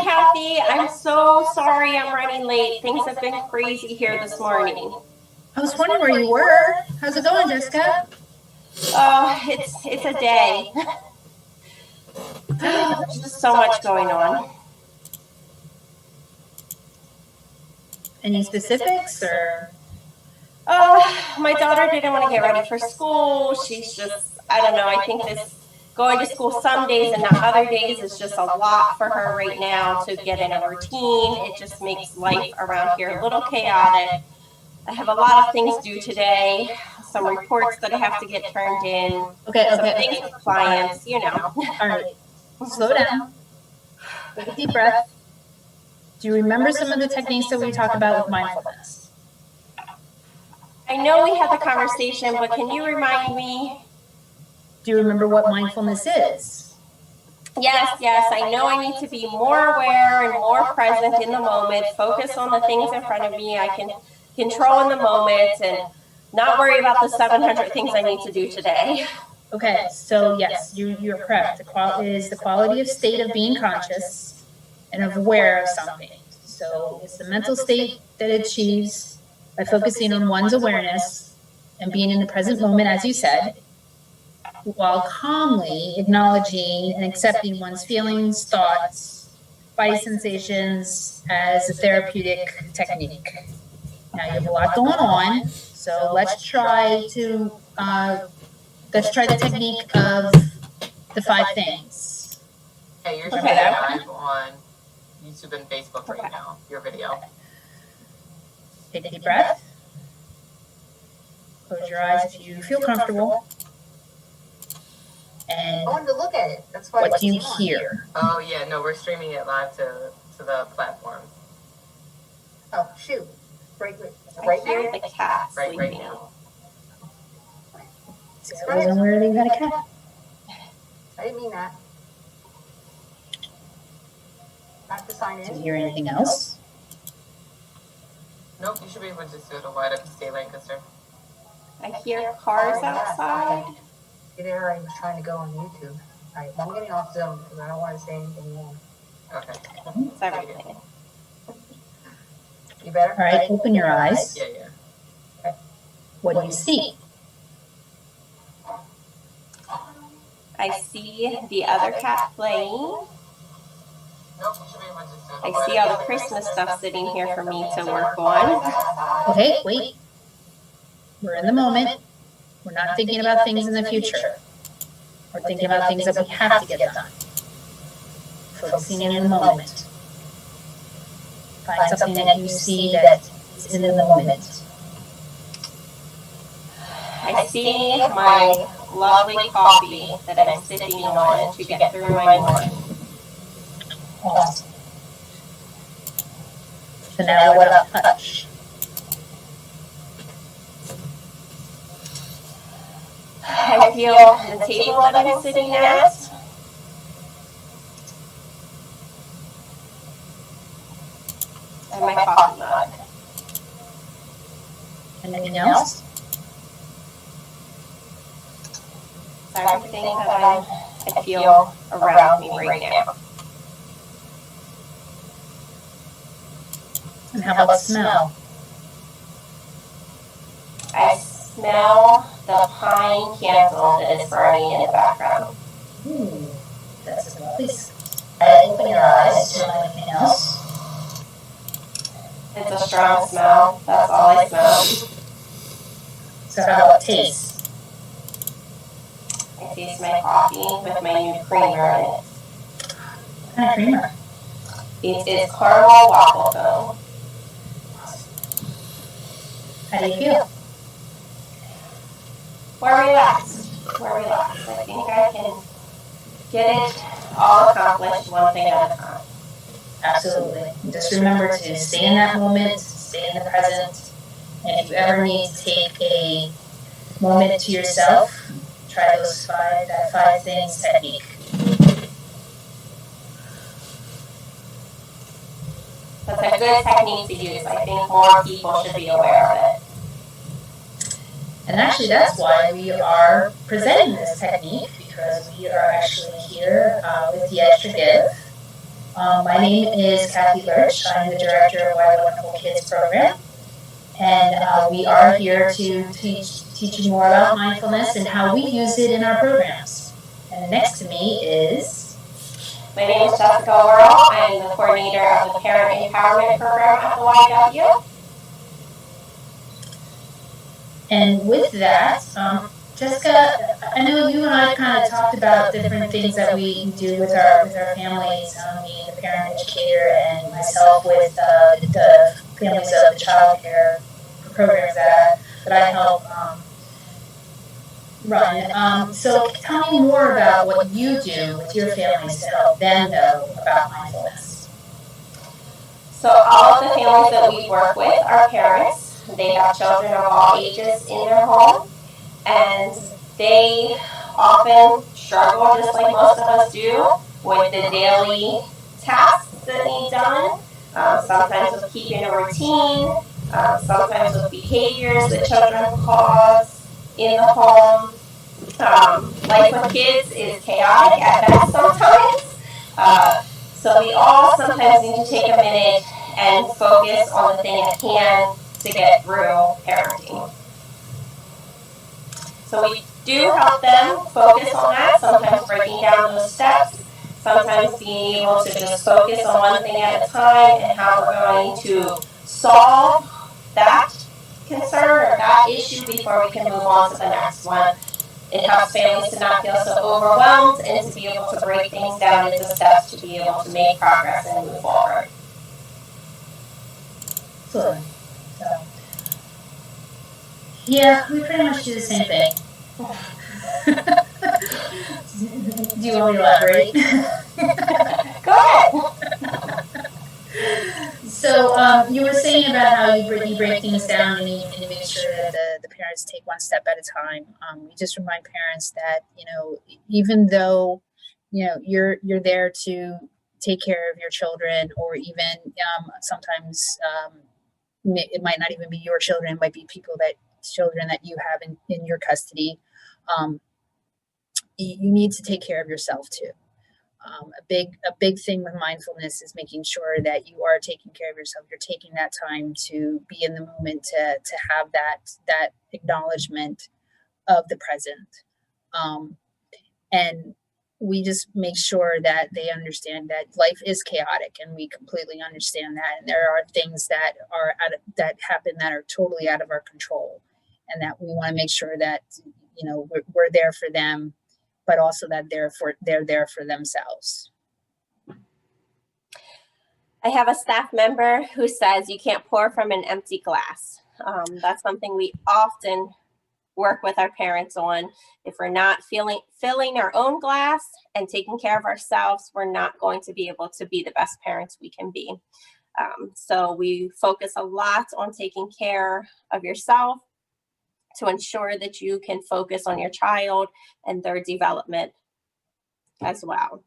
Hi, Kathy. I'm so sorry I'm running late. Things have been crazy here this morning. I was wondering where you were. How's it going, Jessica? Oh, it's a day. There's just so much going on. Any specifics or? Oh, my daughter didn't want to get ready for school. She's just, I don't know. I think this going to school some days and not other days is just a lot for her right now to get in a routine. It just makes life around here a little chaotic. I have a lot of things due today, some reports that I have to get turned in, some things with clients, you know. All right, slow down. Take a deep breath. Do you remember some of the techniques that we talked about with mindfulness? I know we had the conversation, but can you remind me? Do you remember what mindfulness is? Yes. I know I need to be more aware and more present in the moment, focus on the things in front of me I can control in the moment, and not worry about the 700 things I need to do today. Okay, so yes, you're correct. It is the quality of state of being conscious and aware of something. So it's the mental state that it achieves by focusing on one's awareness and being in the present moment, as you said, while calmly acknowledging and accepting one's feelings, thoughts, body sensations as a therapeutic technique. Now you have a lot going on, so let's try the technique of the 5 things. Hey, you're streaming live on YouTube and Facebook right now, your video. Take a deep breath. Close your eyes if you feel comfortable. And I wanted to look at it. That's why. What do you hear? Oh yeah, no, we're streaming it live to the platform. Oh shoot! Right I hear the cat Right sleeping. now. I wasn't aware that you had a cat. I didn't mean that. I have to sign Do you in. hear anything else? Nope, you should be able to just do it a wide up stay Lancaster. I hear cars outside. There, I was trying to go on YouTube. All right, I'm getting off Zoom because I don't want to say anything more. Okay. It's everything. You better. All right, open your eyes. Yeah. What do you see? I see the other cat playing. Nope, you should be able to just do it I see all the Christmas stuff sitting here for me to work on. Okay, wait. We're in the moment. We're not thinking about things in the future. We're thinking about things that we have to get done. Focusing in the moment. Find something that you see that is in the moment. I see my lovely coffee that I'm sipping on to get through my morning. Awesome. So now what about touch? I feel the table that I'm sitting at. And my coffee mug. Anything else? Everything that I feel around me right now. And how about smell? I smell the pine candle that is burning in the background. That's a lovely smell. Open your eyes. Smell anything else? It's a strong smell. That's all I smell. So how about taste? I taste my coffee with my new creamer in it. What kind of creamer? It is caramel waffle foam. How do you feel? We're relaxed. I think I can get it all accomplished one thing at a time. Absolutely. Just remember to stay in that moment, stay in the present, and if you ever need to take a moment to yourself, try that 5 things technique. That's a good technique to use. I think more people should be aware of it. And actually, that's why we are presenting this technique, because we are actually here with the Extra Give. My name is Kathy Lurch. I'm the director of Why the Wonderful Kids program. And we are here to teach you more about mindfulness and how we use it in our programs. And next to me is... My name is Jessica Worrell. I am the coordinator of the Parent Empowerment Program at the YW. And with that, Jessica, I know you and I kind of talked about different things that we do with our families, me, the parent educator, and myself with the families of the child care programs that I help run. So tell me more about what you do with your families to help them know about mindfulness. So all of the families that we work with are parents. They have children of all ages in their home, and they often struggle, just like most of us do, with the daily tasks that need done, sometimes with keeping a routine, sometimes with behaviors that children cause in the home. Life with kids is chaotic at best sometimes. So we all sometimes need to take a minute and focus on the thing at hand to get through parenting. So we do help them focus on that, sometimes breaking down those steps, sometimes being able to just focus on one thing at a time and how we're going to solve that concern or that issue before we can move on to the next one. It helps families to not feel so overwhelmed and to be able to break things down into steps to be able to make progress and move forward. Excellent. So, yeah, we pretty much do the same thing. Do you want me to elaborate? Go ahead. So you were saying about how you break things down and you make sure that the parents take one step at a time. You just remind parents that, you know, even though, you know, you're there to take care of your children, or even sometimes it might not even be your children, it might be children that you have in your custody. You need to take care of yourself too. A big thing with mindfulness is making sure that you are taking care of yourself. You're taking that time to be in the moment, to have that acknowledgement of the present. And we just make sure that they understand that life is chaotic, and we completely understand that. And there are things that happen that are totally out of our control, and that we want to make sure that, you know, we're there for them, but also that they're there for themselves. I have a staff member who says you can't pour from an empty glass. That's something we often work with our parents on. If we're not filling our own glass and taking care of ourselves, we're not going to be able to be the best parents we can be. So we focus a lot on taking care of yourself to ensure that you can focus on your child and their development as well.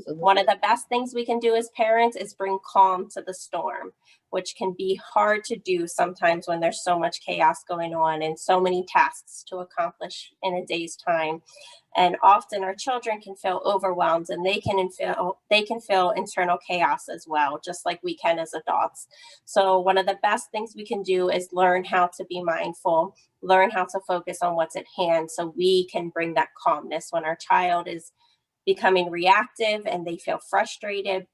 One of the best things we can do as parents is bring calm to the storm, which can be hard to do sometimes when there's so much chaos going on and so many tasks to accomplish in a day's time. And often our children can feel overwhelmed, and they can feel internal chaos as well, just like we can as adults. So one of the best things we can do is learn how to be mindful, learn how to focus on what's at hand, so we can bring that calmness when our child is becoming reactive and they feel frustrated.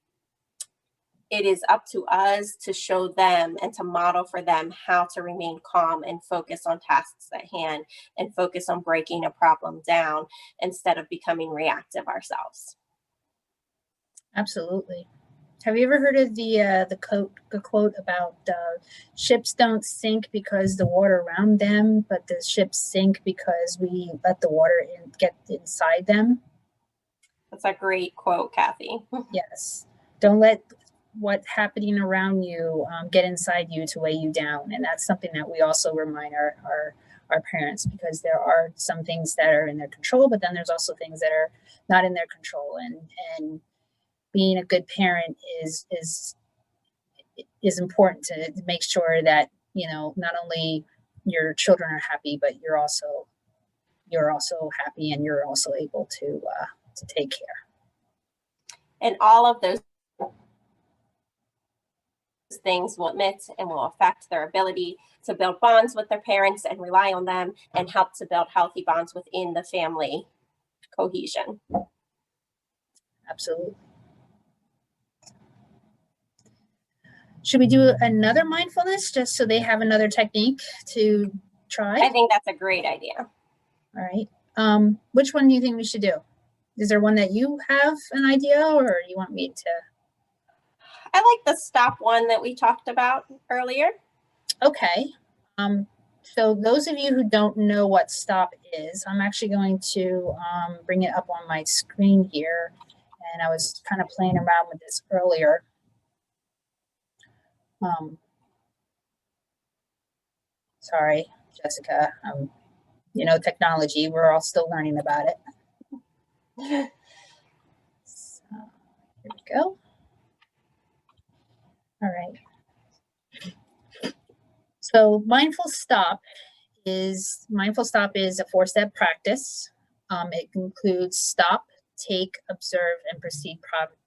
It is up to us to show them and to model for them how to remain calm and focus on tasks at hand and focus on breaking a problem down instead of becoming reactive ourselves. Absolutely. Have you ever heard of the quote about ships don't sink because the water around them, but the ships sink because we let the water get inside them? That's a great quote, Kathy. Yes. Don't let what's happening around you get inside you to weigh you down. And that's something that we also remind our parents, because there are some things that are in their control, but then there's also things that are not in their control. And being a good parent is important to make sure that, you know, not only your children are happy, but you're also happy, and you're also able to take care. And all of those things will limit and will affect their ability to build bonds with their parents and rely on them and help to build healthy bonds within the family cohesion. Absolutely. Should we do another mindfulness just so they have another technique to try? I think that's a great idea. All right. Which one do you think we should do? Is there one that you have an idea, or you want me to? I like the stop one that we talked about earlier. Okay. So those of you who don't know what stop is, I'm actually going to bring it up on my screen here. And I was kind of playing around with this earlier. Sorry, Jessica. You know, technology, we're all still learning about it. So, here we go. All right. So mindful stop is a 4-step practice. It includes stop, take, observe, and proceed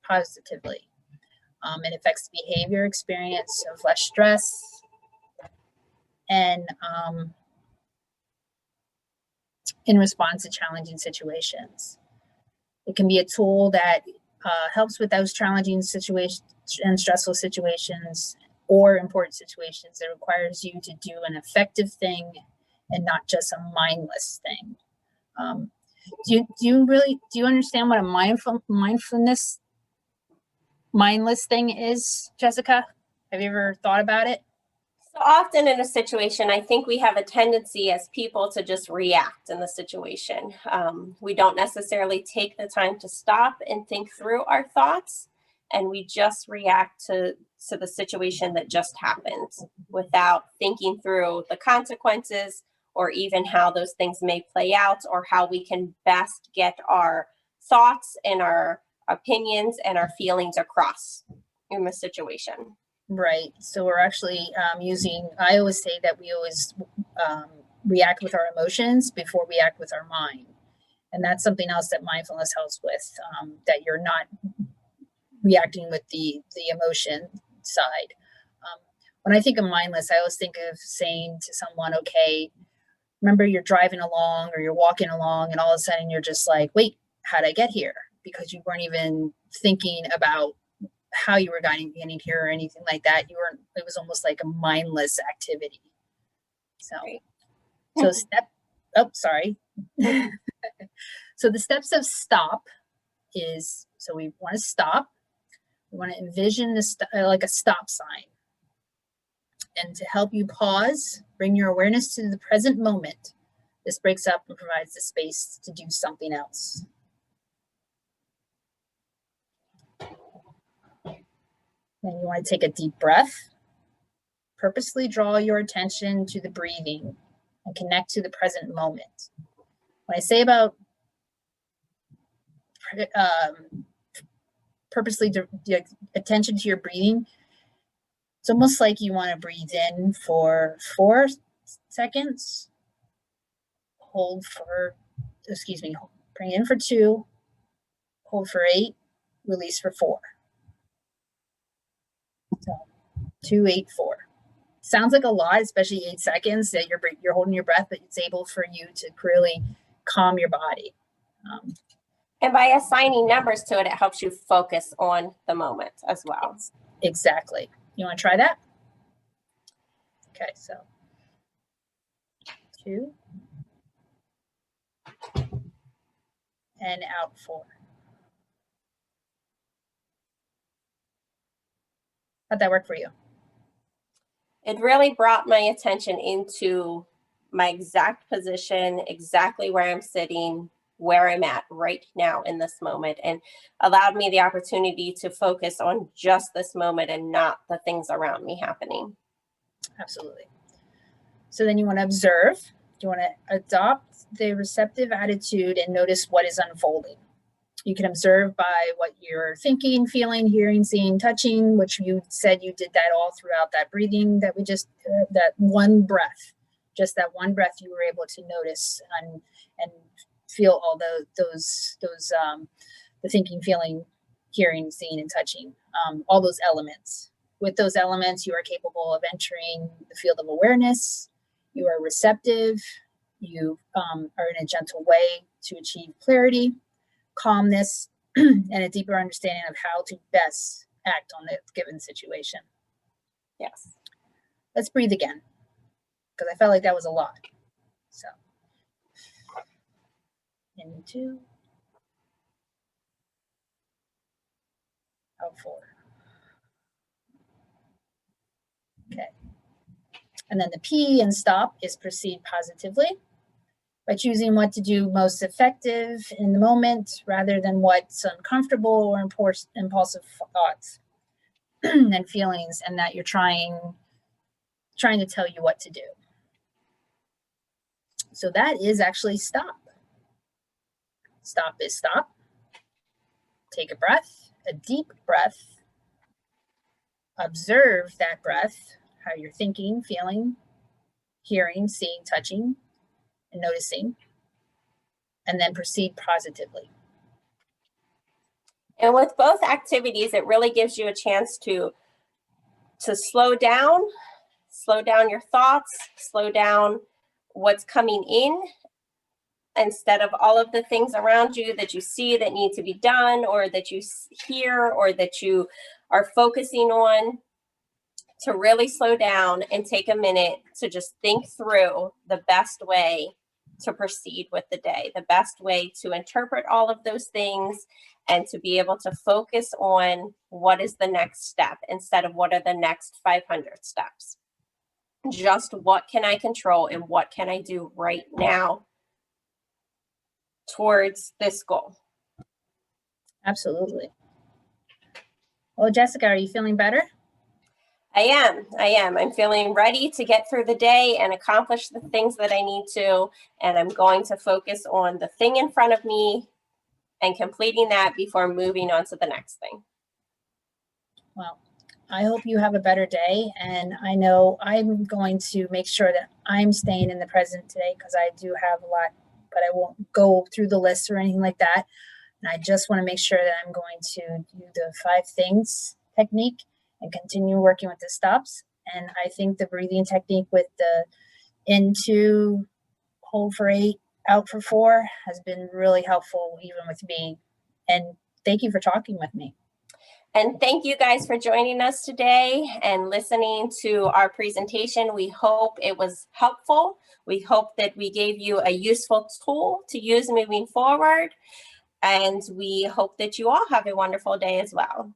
positively. It affects the behavior experience of less stress and in response to challenging situations. It can be a tool that helps with those challenging situations and stressful situations or important situations that requires you to do an effective thing and not just a mindless thing. Do you understand what a mindfulness mindless thing is, Jessica? Have you ever thought about it? So often in a situation, I think we have a tendency as people to just react in the situation. We don't necessarily take the time to stop and think through our thoughts, and we just react to the situation that just happened without thinking through the consequences or even how those things may play out or how we can best get our thoughts and our opinions and our feelings across in the situation. Right. So we're actually I always say that we always react with our emotions before we act with our mind. And that's something else that mindfulness helps with, that you're not reacting with the emotion side. When I think of mindless, I always think of saying to someone, okay, remember you're driving along or you're walking along and all of a sudden you're just like, wait, how'd I get here? Because you weren't even thinking about how you were getting here or anything like that. It was almost like a mindless activity. So So the steps of stop is, so we want to stop. We want to envision like a stop sign. And to help you pause, bring your awareness to the present moment. This breaks up and provides the space to do something else. Then you want to take a deep breath. Purposely draw your attention to the breathing and connect to the present moment. When I say about purposely attention to your breathing, it's almost like you want to breathe in for 4 seconds, bring in for 2, hold for 8, release for 4. So 2, 8, 4. Sounds like a lot, especially 8 seconds that you're holding your breath, but it's able for you to really calm your body. And by assigning numbers to it, it helps you focus on the moment as well. Exactly. You want to try that? Okay, so 2 and out 4. How'd that work for you? It really brought my attention into my exact position, exactly where I'm sitting, where I'm at right now in this moment, and allowed me the opportunity to focus on just this moment and not the things around me happening. Absolutely. So then you want to observe. You want to adopt the receptive attitude and notice what is unfolding. You can observe by what you're thinking, feeling, hearing, seeing, touching, which you said you did that all throughout that breathing that we just, that one breath, just that one breath you were able to notice and feel all those the thinking, feeling, hearing, seeing, and touching, all those elements with those elements, you are capable of entering the field of awareness. You are receptive. You are in a gentle way to achieve clarity, calmness, and a deeper understanding of how to best act on the given situation. Yes. Let's breathe again, because I felt like that was a lot. So, in 2, out 4. Okay. And then the P in stop is proceed positively by choosing what to do most effective in the moment rather than what's uncomfortable or impulsive thoughts and feelings, and that you're trying to tell you what to do. So that is actually stop. Stop is stop. Take a breath, a deep breath. Observe that breath, how you're thinking, feeling, hearing, seeing, touching, and noticing, and then proceed positively. And with both activities, it really gives you a chance to slow down your thoughts, slow down what's coming in, instead of all of the things around you that you see that need to be done, or that you hear, or that you are focusing on, to really slow down and take a minute to just think through the best way to proceed with the day, the best way to interpret all of those things, and to be able to focus on what is the next step instead of what are the next 500 steps. Just what can I control and what can I do right now towards this goal. Absolutely. Well, Jessica, are you feeling better? I am. I'm feeling ready to get through the day and accomplish the things that I need to. And I'm going to focus on the thing in front of me and completing that before moving on to the next thing. Well, I hope you have a better day. And I know I'm going to make sure that I'm staying in the present today, because I do have a lot, but I won't go through the list or anything like that. And I just want to make sure that I'm going to do the 5 things technique and continue working with the stops. And I think the breathing technique with the in 2, hold for 8, out for 4 has been really helpful even with me. And thank you for talking with me. And thank you guys for joining us today and listening to our presentation. We hope it was helpful. We hope that we gave you a useful tool to use moving forward. And we hope that you all have a wonderful day as well.